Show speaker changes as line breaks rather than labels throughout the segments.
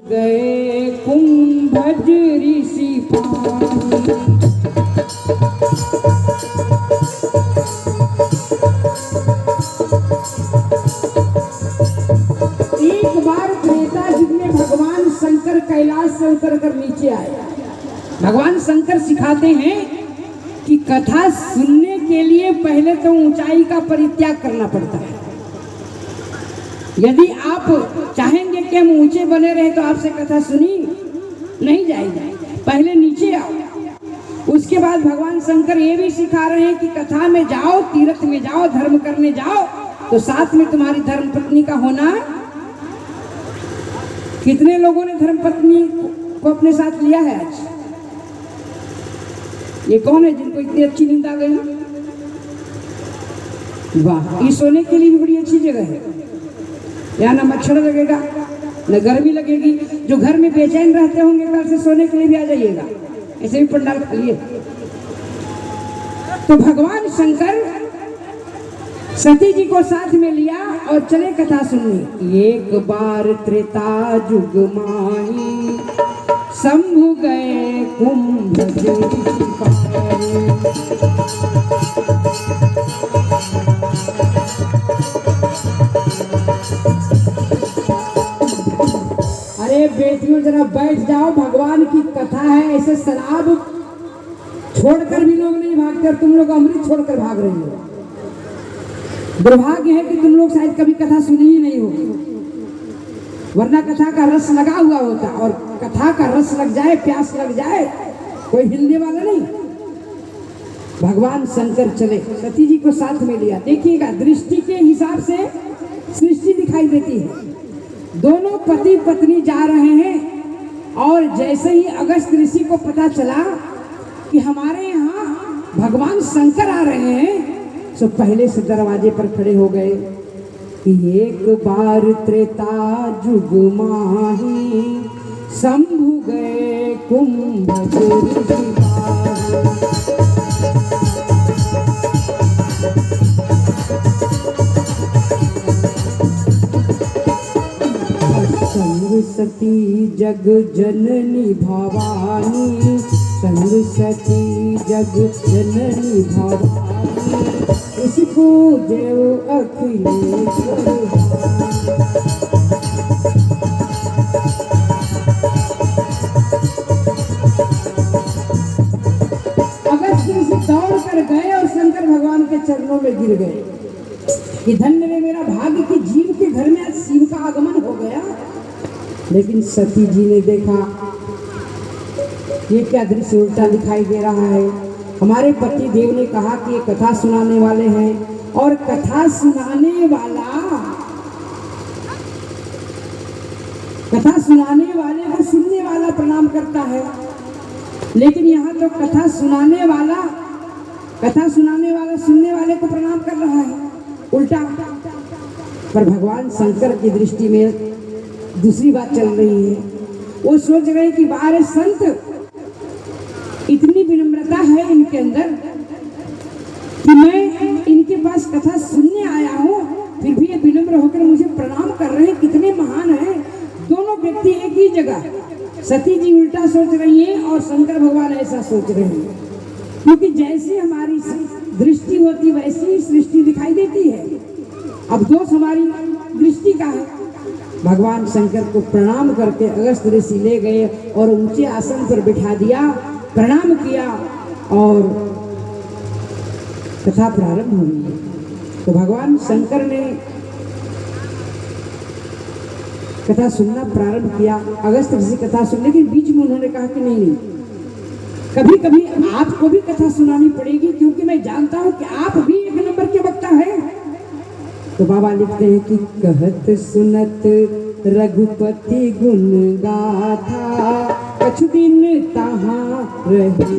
गए कुंभज ऋषि एक बार त्रेता युग में भगवान शंकर कैलाश से उतर कर नीचे आए। भगवान शंकर सिखाते हैं कि कथा सुनने के लिए पहले तो ऊंचाई का परित्याग करना पड़ता है। यदि आप चाहेंगे कि हम ऊंचे बने रहे तो आपसे कथा सुनी नहीं जाएगी, पहले नीचे आओ। उसके बाद भगवान शंकर ये भी सिखा रहे हैं कि कथा में जाओ, तीर्थ में जाओ, धर्म करने जाओ तो साथ में तुम्हारी धर्म पत्नी का होना। कितने लोगों ने धर्म पत्नी को अपने साथ लिया है आज? ये कौन है जिनको इतनी अच्छी नींद आ गई? वाह, ये सोने के लिए भी बड़ी अच्छी जगह है। यहाँ ना मच्छर लगेगा न गर्मी लगेगी। जो घर में बेचैन रहते होंगे कल से सोने के लिए भी आ जाइएगा, ऐसे भी पंडाल खालिए। तो भगवान शंकर सती जी को साथ में लिया और चले कथा सुनने। एक बार त्रेता युग माही शंभु गए कुंभज ऋषि पाए। अरे बेटियों जरा बैठ जाओ, भगवान की कथा है। ऐसे शराब छोड़कर भी लोग नहीं भागते और तुम लोग अमृत छोड़कर भाग रहे हो। दुर्भाग्य है कि तुम लोग शायद कभी कथा सुनी ही नहीं होगी, वरना कथा का रस लगा हुआ होता। और कथा का रस लग जाए, प्यास लग जाए, कोई हिलने वाला नहीं। भगवान शंकर चले, सती जी को साथ में लिया। देखिएगा, दृष्टि के हिसाब से सृष्टि दिखाई देती है। दोनों पति पत्नी जा रहे हैं और जैसे ही अगस्त ऋषि को पता चला कि हमारे यहाँ भगवान शंकर आ रहे हैं, तो पहले से दरवाजे पर खड़े हो गए कि एक बार त्रेता युग माही शंभु गए कुंभज ऋषि पाए। संग सती जग जननी भवानी, संग सती जग जननी भवानी, इसको जय अखिलेश्वर। अगस्त ऋषि दौड़ कर गए और शंकर भगवान के चरणों में गिर गए कि धन्य रे मेरा भाग्य कि जीव के घर में आज शिव का आगमन हो गया। लेकिन सती जी ने देखा ये क्या दृश्य उल्टा दिखाई दे रहा है। हमारे पति देव ने कहा कि ये कथा सुनाने वाले हैं और कथा सुनाने वाले को सुनने वाला प्रणाम करता है। लेकिन यहाँ तो कथा सुनाने वाला सुनने वाले को प्रणाम कर रहा है, उल्टा। पर भगवान शंकर की दृष्टि में दूसरी बात चल रही है। वो सोच रहे कि बाहर संत, इतनी विनम्रता है इनके अंदर कि मैं इनके पास कथा सुनने आया हूँ, फिर भी ये विनम्र होकर मुझे प्रणाम कर रहे हैं, कितने महान हैं। दोनों व्यक्ति एक ही जगह, सती जी उल्टा सोच रही हैं और शंकर भगवान ऐसा सोच रहे हैं। क्योंकि जैसी हमारी दृष्टि होती वैसी ही सृष्टि दिखाई देती है। अब दोष हमारी दृष्टि का है। भगवान शंकर को प्रणाम करके अगस्त ऋषि ले गए और ऊंचे आसन पर बिठा दिया, प्रणाम किया और कथा प्रारंभ हुई। तो भगवान शंकर ने कथा सुनना प्रारंभ किया। अगस्त ऋषि कथा सुन, लेकिन बीच में उन्होंने कहा कि नहीं, कभी कभी आपको भी कथा सुनानी पड़ेगी, क्योंकि मैं जानता हूं कि आप भी एक नंबर के वक्ता हैं। तो बाबा लिखते हैं कि कहत सुनत रघुपति गुण गाथा, कछु दिन तहाँ रही।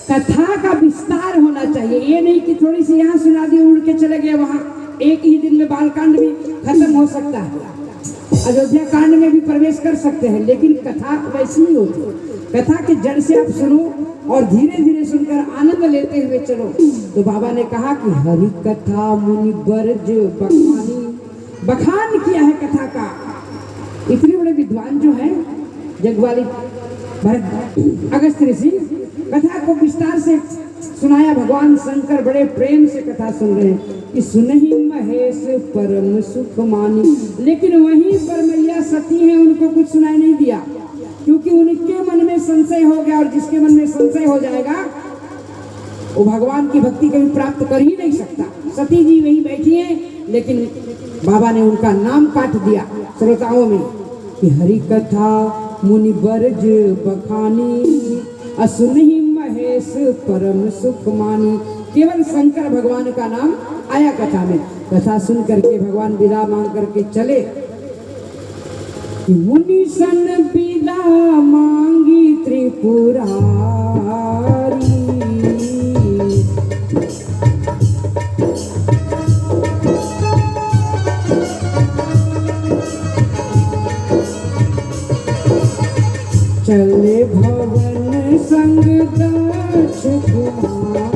कथा का विस्तार होना चाहिए। ये नहीं कि थोड़ी सी यहाँ सुना दी, उड़ के चले गए वहां। एक ही दिन में बालकांड भी खत्म हो सकता है। अयोध्या कांड में भी प्रवेश कर सकते हैं, लेकिन कथा वैसी ही होती है। कथा के जड़ से आप सुनो और धीरे धीरे सुनकर आनंद लेते हुए चलो। तो बाबा ने कहा कि हरि कथा मुनि बरज बखानी, बखान किया है कथा का। इतने बड़े विद्वान जो हैं जगवाली भरत अगस्त ऋषि, कथा को विस्तार से सुनाया। भगवान शंकर बड़े प्रेम से कथा सुन रहे हैं कि सुनहि महेश परम सुख मानी। लेकिन वहीं पर मैया सती हैं, उनको कुछ सुनाई नहीं दिया, क्योंकि उनके मन में संशय हो गया, और जिसके मन में संशय हो जाएगा वो भगवान की भक्ति कभी प्राप्त कर ही नहीं सकता। सती जी वहीं बैठी हैं, लेकिन बाबा ने उनका नाम काट दिया श्रोताओं में कि हरि कथा मुनि बरज बखानी, असुनहि महेश परम सुख मानी। केवल शंकर भगवान का नाम आया कथा में। कथा सुन करके भगवान विदा मांग करके चले कि मुनि सन विदा मांगी त्रिपुरारी, चले भवन संग दक्ष कुमार।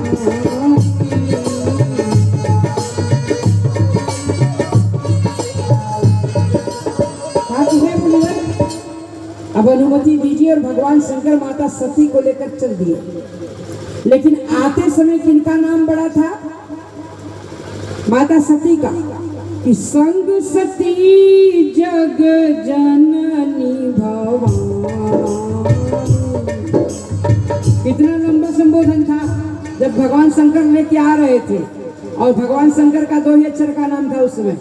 अब अनुमति दीजिए, और भगवान शंकर माता सती को लेकर चल दिए। लेकिन आते समय किनका नाम बड़ा था? माता सती का, कि संग सती जग जननी भवानी। कितना लंबा संबोधन था जब भगवान शंकर लेके आ रहे थे, और भगवान शंकर का 2 ही अक्षर का नाम था उस समय,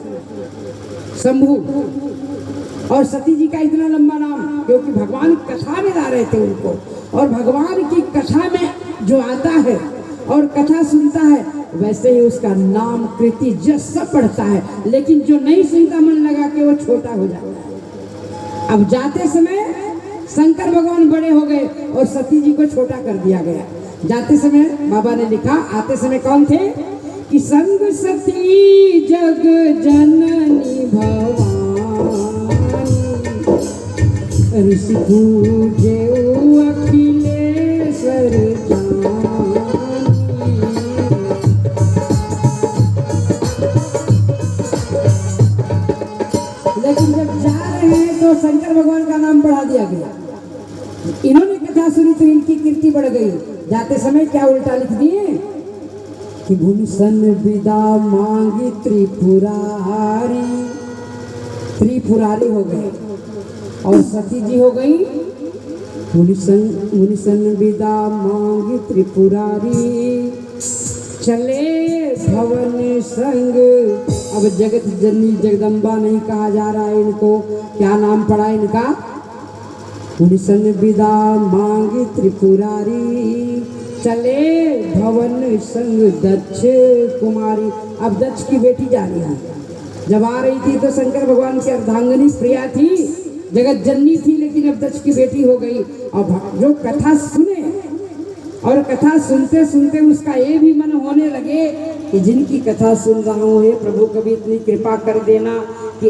शंभु। और सती जी का इतना लंबा नाम, क्योंकि भगवान कथा में ला रहे थे उनको। और भगवान की कथा में जो आता है और कथा सुनता है, वैसे ही उसका नाम कृति जस सब पढ़ता है। लेकिन जो नहीं सुनता मन लगा के, वो छोटा हो जाता है। अब जाते समय शंकर भगवान बड़े हो गए और सती जी को छोटा कर दिया गया। जाते समय बाबा ने लिखा, आते समय कौन थे? कि संग सती जग जननी भवानी, ऋषि पूजे अखिलेश्वर जानी। लेकिन जब जा रहे हैं तो शंकर भगवान का नाम बढ़ा दिया गया। इन्होंने कथा सुनी तो इनकी कीर्ति बढ़ गई। जाते समय क्या उल्टा लिख दिए कि भूमि सन विदा मांगी त्रिपुरारी, त्रिपुरारी हो गए। और सती जी हो गई मुनि सन विदा मांगी त्रिपुरारी, चले भवन संग। अब जगत जननी जगदम्बा नहीं कहा जा रहा है इनको, क्या नाम पड़ा इनका? मुनि सन विदा मांगी त्रिपुरारी, चले भवन संग दक्ष कुमारी। अब दक्ष की बेटी जा रही है। जब आ रही थी तो शंकर भगवान की अर्धांगिनी प्रिया थी, जगत जननी थी, लेकिन अब दक्ष की बेटी हो गई। और जो कथा सुने और कथा सुनते सुनते उसका ये भी मन होने लगे कि जिनकी कथा सुन रहा हूँ, हे प्रभु कभी इतनी कृपा कर देना कि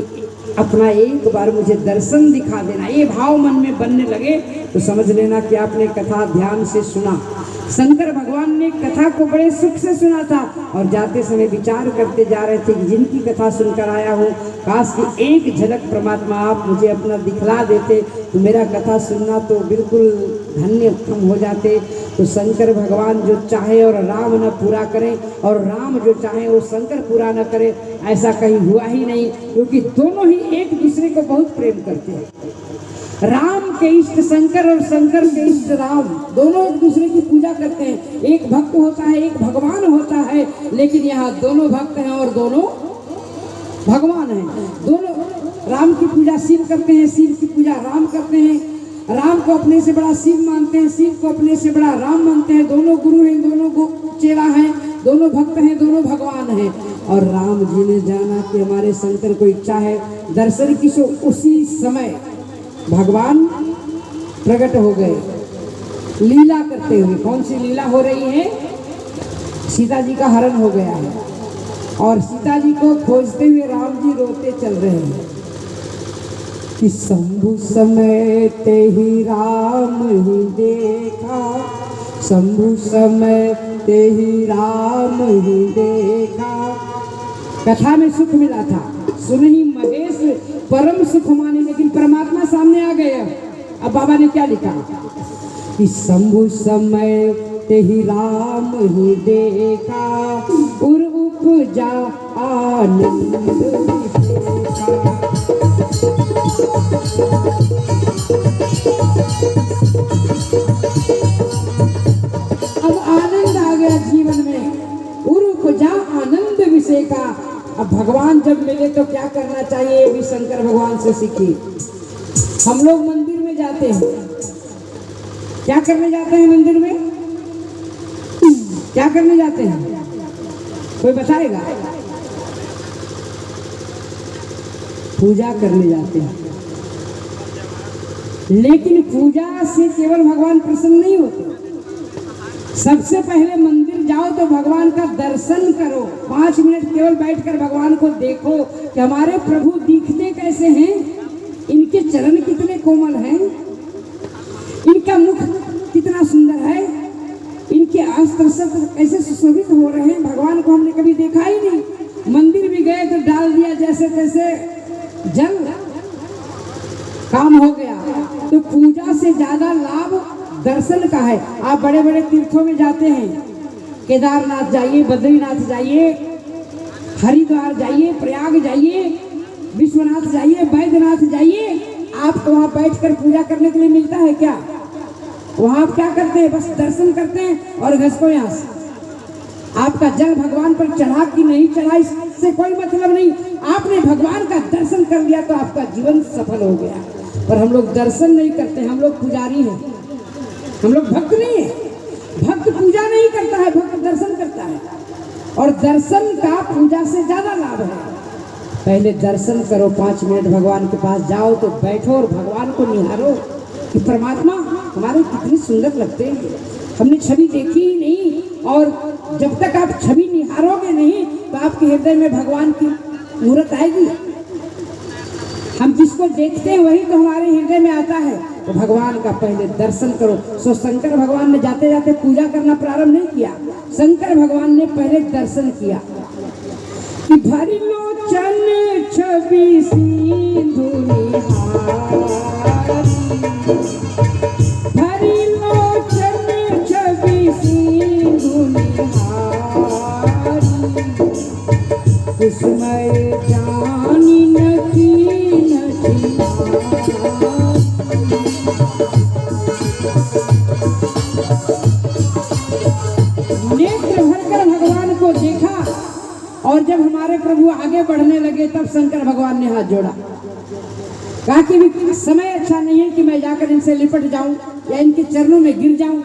अपना एक बार मुझे दर्शन दिखा देना। ये भाव मन में बनने लगे तो समझ लेना कि आपने कथा ध्यान से सुना। शंकर भगवान ने कथा को बड़े सुख से सुना था, और जाते समय विचार करते जा रहे थे कि जिनकी कथा सुनकर आया हूँ, काश कि एक झलक परमात्मा आप मुझे अपना दिखला देते तो मेरा कथा सुनना तो बिल्कुल धन्य उत्तम हो जाते। तो शंकर भगवान जो चाहे और राम न पूरा करें, और राम जो चाहे वो शंकर पूरा न करे, ऐसा कहीं हुआ ही नहीं। क्योंकि दोनों ही एक दूसरे को बहुत प्रेम करते हैं। राम के इष्ट शंकर और शंकर के इष्ट राम, दोनों एक दूसरे की पूजा करते हैं। एक भक्त होता है, एक भगवान होता है, लेकिन यहाँ दोनों भक्त हैं और दोनों भगवान हैं। दोनों राम की पूजा शिव करते हैं, शिव की पूजा राम करते हैं। राम को अपने से बड़ा शिव मानते हैं, शिव को अपने से बड़ा राम मानते हैं। दोनों गुरु हैं, दोनों चेला हैं, दोनों भक्त हैं, दोनों भगवान हैं। और राम जी ने जाना कि हमारे शंकर को इच्छा है दर्शन की, सो उसी समय भगवान प्रकट हो गए लीला करते हुए। कौन सी लीला हो रही है? सीता जी का हरण हो गया है, और सीता जी को खोजते हुए राम जी रोते चल रहे हैं। कि शंभु समय ते ही राम ही देखा, शंभु समय ते ही राम ही देखा। कथा में सुख मिला था, सुन ही महेश परम सुख माने, लेकिन परमात्मा सामने आ गए। अब बाबा ने क्या लिखा कि शंभु समय ते ही राम ही देखा, उर उपजा आनंद विशेषा। अब आनंद आ गया जीवन में, उर उपजा आनंद विषय का। अब भगवान जब मिले तो क्या करना चाहिए, ये भी शंकर भगवान से सीखी। हम लोग मंदिर में जाते हैं, क्या करने जाते हैं मंदिर में? क्या करने जाते हैं, कोई बताएगा? पूजा करने जाते हैं। लेकिन पूजा से केवल भगवान प्रसन्न नहीं होते। सबसे पहले मंदिर जाओ तो भगवान का दर्शन करो। 5 मिनट केवल बैठकर भगवान को देखो कि हमारे प्रभु दिखते कैसे हैं, इनके चरण कितने कोमल हैं, इनका मुख कितना सुंदर है, इनके अस्त्र सब कैसे सुशोभित हो रहे हैं। भगवान को हमने कभी देखा ही नहीं। मंदिर भी गए तो डाल दिया जैसे तैसे जल, काम हो गया। तो पूजा से ज्यादा लाभ दर्शन का है। आप बड़े बड़े तीर्थों में जाते हैं, केदारनाथ जाइए, बद्रीनाथ जाइए, हरिद्वार जाइए, प्रयाग जाइए, विश्वनाथ जाइए, बैद्यनाथ जाइए। आपको वहाँ बैठकर पूजा करने के लिए मिलता है क्या? वहाँ आप क्या करते हैं? बस दर्शन करते हैं और घसको यहाँ से। आपका जल भगवान पर चढ़ा कि नहीं चढ़ा इससे कोई मतलब नहीं। आपने भगवान का दर्शन कर लिया तो आपका जीवन सफल हो गया। पर हम लोग दर्शन नहीं करते, हम लोग पुजारी हैं, हम लोग भक्त नहीं है। भक्त पूजा नहीं करता है, भक्त दर्शन करता है। और दर्शन का पूजा से ज्यादा लाभ है। पहले दर्शन करो, 5 मिनट भगवान के पास जाओ तो बैठो और भगवान को निहारो कि परमात्मा हमारे कितने सुंदर लगते हैं, हमने छवि देखी ही नहीं। और जब तक आप छवि निहारोगे नहीं तो आपके हृदय में भगवान की मूर्त आएगी। हम जिसको देखते हैं वही तो हमारे हृदय में आता है। तो भगवान का पहले दर्शन करो। सो शंकर भगवान ने जाते जाते पूजा करना प्रारंभ नहीं किया, शंकर भगवान ने पहले दर्शन किया कि भरी लोचन छवि सिंधु निहारी, भरी लोचन छवि सिंधु निहारी, कुसुमय जानी नकी नेत्र भरकर भगवान को देखा। और जब हमारे प्रभु आगे बढ़ने लगे तब शंकर भगवान ने हाथ जोड़ा, कहा कि समय अच्छा नहीं है कि मैं जाकर इनसे लिपट जाऊं या इनके चरणों में गिर जाऊं।